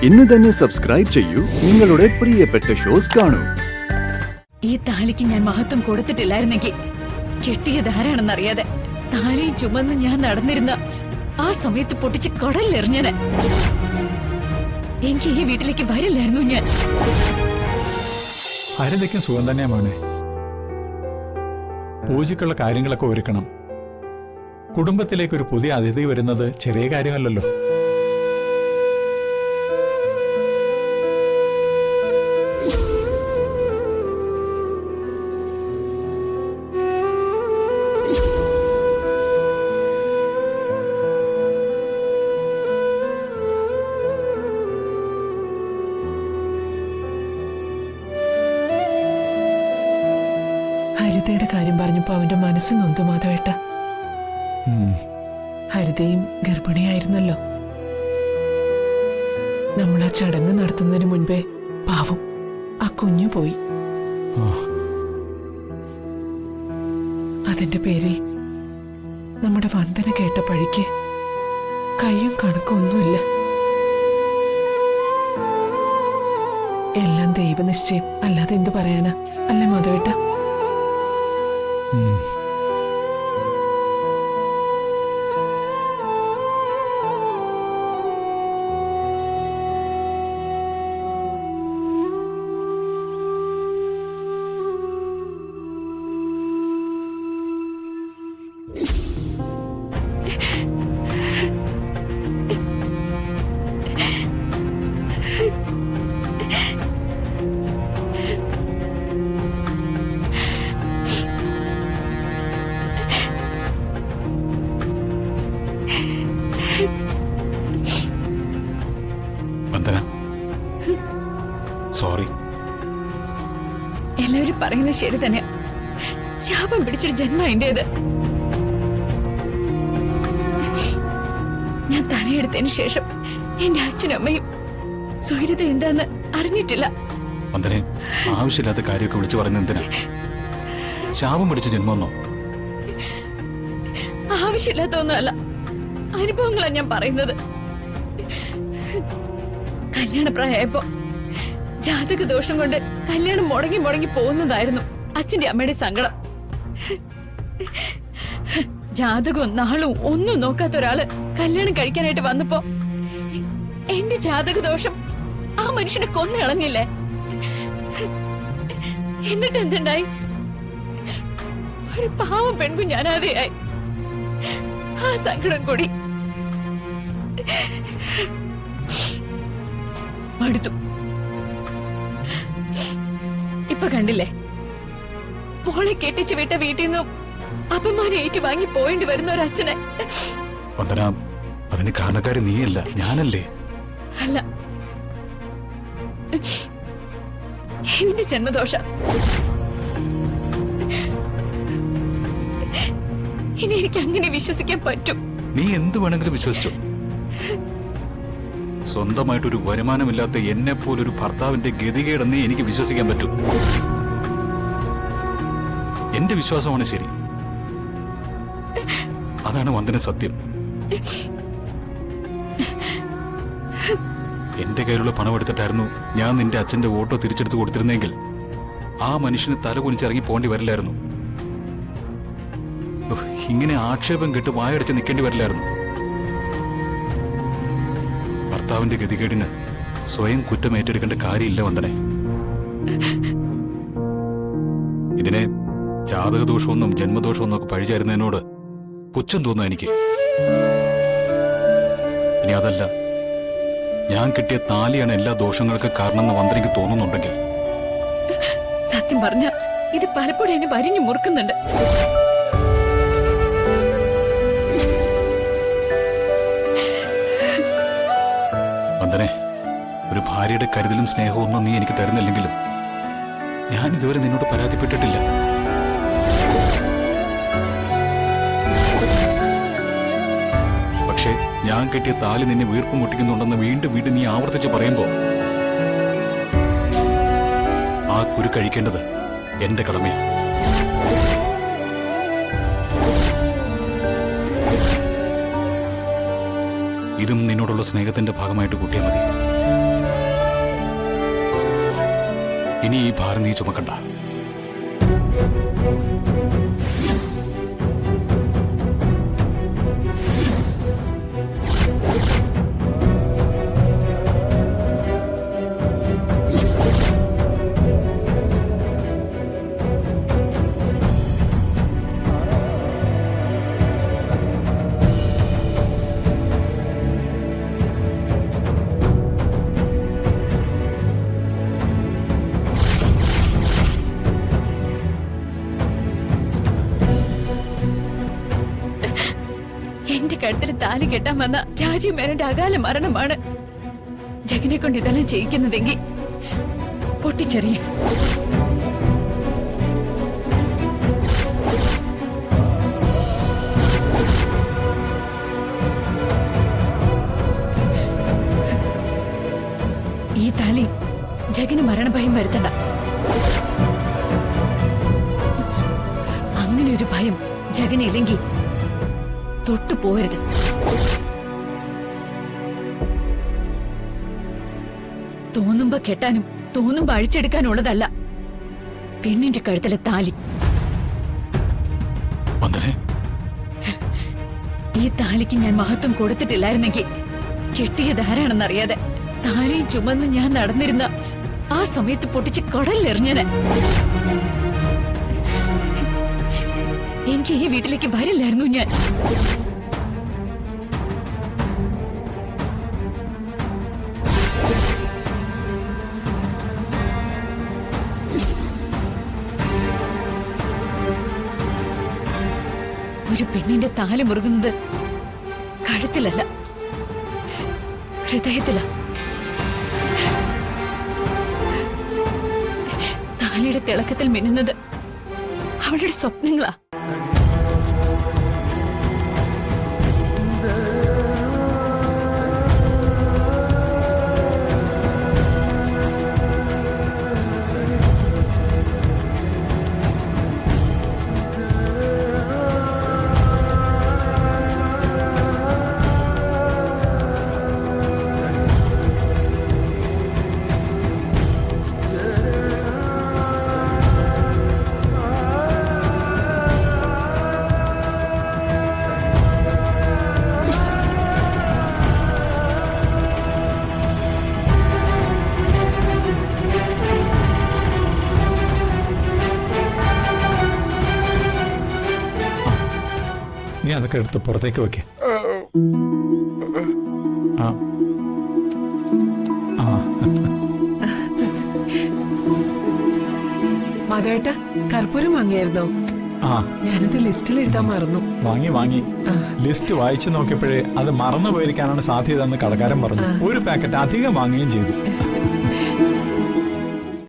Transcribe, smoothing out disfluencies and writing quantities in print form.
ഇന്ന് തന്നെ സബ്സ്ക്രൈബ് ചെയ്യൂ, നിങ്ങളുടെ പ്രിയപ്പെട്ട ഷോസ് കാണൂ. ഈ താലിക്ക് ഞാൻ മഹത്വം കൊടുത്തിട്ടില്ലായിരുന്നെങ്കിൽ കെട്ടിയതാരാണെന്നറിയാതെ താലിയും ചുമന്ന് ഞാൻ നടന്നിരുന്ന ആ സമയത്ത് പൊട്ടിച്ച് കടലിലെറിഞ്ഞനെ. എനിക്ക് ഈ വീട്ടിലേക്ക് വരില്ലായിരുന്നു ഞാൻ. ഹരിതയ്ക്കും സുഖം തന്നെയാ മോനെ. പൂജയ്ക്കുള്ള കാര്യങ്ങളൊക്കെ ഒരുക്കണം. കുടുംബത്തിലേക്ക് ഒരു പുതിയ അതിഥി വരുന്നത് ചെറിയ കാര്യമല്ലല്ലോ. ഹരിതയുടെ കാര്യം പറഞ്ഞപ്പോ അവന്റെ മനസ്സ് നൊന്തു മാധവേട്ട. ഹരിതയും ഗർഭിണിയായിരുന്നല്ലോ. നമ്മൾ ആ ചടങ്ങ് നടത്തുന്നതിന് മുൻപേ പാവം ആ കുഞ്ഞു പോയി. അതിന്റെ പേരിൽ നമ്മുടെ വന്ദന കേട്ട പഴിക്ക് കയ്യും കണക്കും ഒന്നുമില്ല. എല്ലാം ദൈവനിശ്ചയം, അല്ലാതെ എന്തു പറയാനാ, അല്ലേ മാധവേട്ട? സോറി. എല്ലാവരും പറയുന്നത് ശരി തന്നെ. ശാപം പിടിച്ചൊരു ജന്മം എന്റേത്. ഞാൻ തലയെടുത്തതിന് ശേഷം എന്റെ അച്ഛനും അമ്മയും സ്വൈര്യത എന്താന്ന് അറിഞ്ഞിട്ടില്ല. വന്ദനെ, ആവശ്യമില്ലാത്ത കാര്യമൊക്കെ വിളിച്ചു പറയുന്നത് എന്തിനാ? ശാപം പിടിച്ച ജന്മമെന്നോ? ആവശ്യമില്ലാത്ത ഒന്നുമല്ല, അനുഭവങ്ങളാ ഞാൻ പറയുന്നത്. കല്യാണപ്രായപ്പോ ജാതക ദോഷം കൊണ്ട് കല്യാണം മുടങ്ങി മുടങ്ങി പോകുന്നതായിരുന്നു അച്ഛന്റെ അമ്മയുടെ സങ്കടം. ജാതകവും നാളും ഒന്നും നോക്കാത്ത ഒരാള് കല്യാണം കഴിക്കാനായിട്ട് വന്നപ്പോ എന്റെ ജാതക ദോഷം ആ മനുഷ്യനെ കൊന്നു കളഞ്ഞില്ലേ? എന്നിട്ട് എന്തുണ്ടായി? ഒരു പാവം പെൺകുഞ്ഞാനാതെയായി. ആ സങ്കടം കൂടി മടുത്തു. ഇപ്പൊ കണ്ടില്ലേ, മോളെ കെട്ടിച്ചു വിട്ട വീട്ടിൽ നിന്നും അപമാനം ഏറ്റുവാങ്ങി പോയിന്റ് വരുന്ന ഒരു അച്ഛനെ. വന്ദന, അതിന് കാരണക്കാരി നീയല്ല, ഞാനല്ലേ? അല്ല, എന്റെ ജന്മദോഷ. ഇനി എനിക്ക് അങ്ങനെ വിശ്വസിക്കാൻ പറ്റും? നീ എന്ത് വേണമെങ്കിലും വിശ്വസിച്ചു. സ്വന്തമായിട്ടൊരു വരുമാനമില്ലാത്ത എന്നെ പോലൊരു ഭർത്താവിന്റെ ഗതികേടെന്നേ എനിക്ക് വിശ്വസിക്കാൻ പറ്റൂ. എന്റെ വിശ്വാസമാണ് ശരി. അതാണ് വന്ദന സത്യം. എന്റെ കയ്യിലുള്ള പണം എടുത്തിട്ടായിരുന്നു ഞാൻ നിന്റെ അച്ഛന്റെ ഓട്ടോ തിരിച്ചെടുത്ത് കൊടുത്തിരുന്നെങ്കിൽ ആ മനുഷ്യന് തല കുനിച്ചിറങ്ങി പോണ്ടി വരില്ലായിരുന്നു. ഇങ്ങനെ ആക്ഷേപം കെട്ട് വായടച്ച് നിൽക്കേണ്ടി വരില്ലായിരുന്നു. ഭർത്താവിന്റെ ഗതികേടിന് സ്വയം കുറ്റം ഏറ്റെടുക്കേണ്ട കാര്യമില്ല വന്ദനെ. ഇതിനെ ജാതകദോഷമൊന്നും ജന്മദോഷമൊന്നും ഒക്കെ പഴിചാരുന്നതിനോട് പുച്ഛം തോന്നുക എനിക്ക്. ഇനി അതല്ല, ഞാൻ കിട്ടിയ താലിയാണ് എല്ലാ ദോഷങ്ങൾക്കും കാരണമെന്ന് വന്ദനയ്ക്ക് തോന്നുന്നുണ്ടെങ്കിൽ, സത്യം പറഞ്ഞ ഇത് പലപ്പോഴും എന്നെ വരിഞ്ഞു മുറുക്കുന്നുണ്ട്. വന്ദനെ, ഒരു ഭാര്യയുടെ കരുതലും സ്നേഹവും ഒന്നും നീ എനിക്ക് തരുന്നില്ലെങ്കിലും ഞാൻ ഇതുവരെ നിന്നോട് പരാതിപ്പെട്ടിട്ടില്ല. പക്ഷേ ഞാൻ കെട്ടിയ താലി നിന്നെ വീർപ്പ് മുട്ടിക്കുന്നുണ്ടെന്ന് വീണ്ടും വീണ്ടും നീ ആവർത്തിച്ച് പറയുമ്പോ ആ കുരു കഴിക്കേണ്ടത് എന്റെ കടമയാണ്. ഇതും നിന്നോടുള്ള സ്നേഹത്തിന്റെ ഭാഗമായിട്ട് കൂട്ടിയാൽ മതി. ഇനി ഈ ഭാരം നീ ചുമക്കണ്ട. എന്റെ കഴുത്തിൽ താലി കെട്ടാൻ വന്ന രാജീവ് മേനോന്റെ അകാല മരണമാണ് ജഗനെ കൊണ്ട് ഇതെല്ലാം ചെയ്യിക്കുന്നതെങ്കിൽ പൊട്ടിച്ചെറിയ. ഈ താലി ജഗന് മരണഭയം വരുത്തണ്ട. അങ്ങനെ ഒരു ഭയം ജഗനില്ലെങ്കിൽ തൊട്ടു പോരുത്. തോന്നുമ്പോ കെട്ടാനും തോന്നുമ്പോ അഴിച്ചെടുക്കാനുള്ളതല്ല പെണ്ണിന്റെ കഴുത്തിലെ താലി. വന്ദനെ, ഈ താലിക്ക് ഞാൻ മഹത്വം കൊടുത്തിട്ടില്ലായിരുന്നെങ്കിൽ കെട്ടിയതാരാണെന്നറിയാതെ താലിയും ചുമന്ന് ഞാൻ നടന്നിരുന്ന ആ സമയത്ത് പൊട്ടിച്ച് കടലിലെറിഞ്ഞത്. എനിക്ക് ഈ വീട്ടിലേക്ക് വരില്ലായിരുന്നു ഞാൻ. ഒരു പെണ്ണിന്റെ താലി മുറുകുന്നത് കഴുത്തിലല്ല, ഹൃദയത്തില. താലിയുടെ തിളക്കത്തിൽ മിന്നുന്നത് അവളുടെ സ്വപ്നങ്ങളാ. നീ അതൊക്കെ എടുത്ത് പുറത്തേക്ക് വെക്കേ. ആ ആ മാധവേട്ട, കർപ്പൂരം വാങ്ങിയായിരുന്നോ? ആ ഞാനത് ലിസ്റ്റിൽ എഴുതാൻ മറന്നു. വാങ്ങി. ലിസ്റ്റ് വായിച്ചു നോക്കിയപ്പോഴേ അത് മറന്നു പോയിരിക്കാനാണ് സാധ്യത എന്ന് കടക്കാരൻ പറഞ്ഞു. ഒരു പാക്കറ്റ് അധികം വാങ്ങുകയും ചെയ്തു.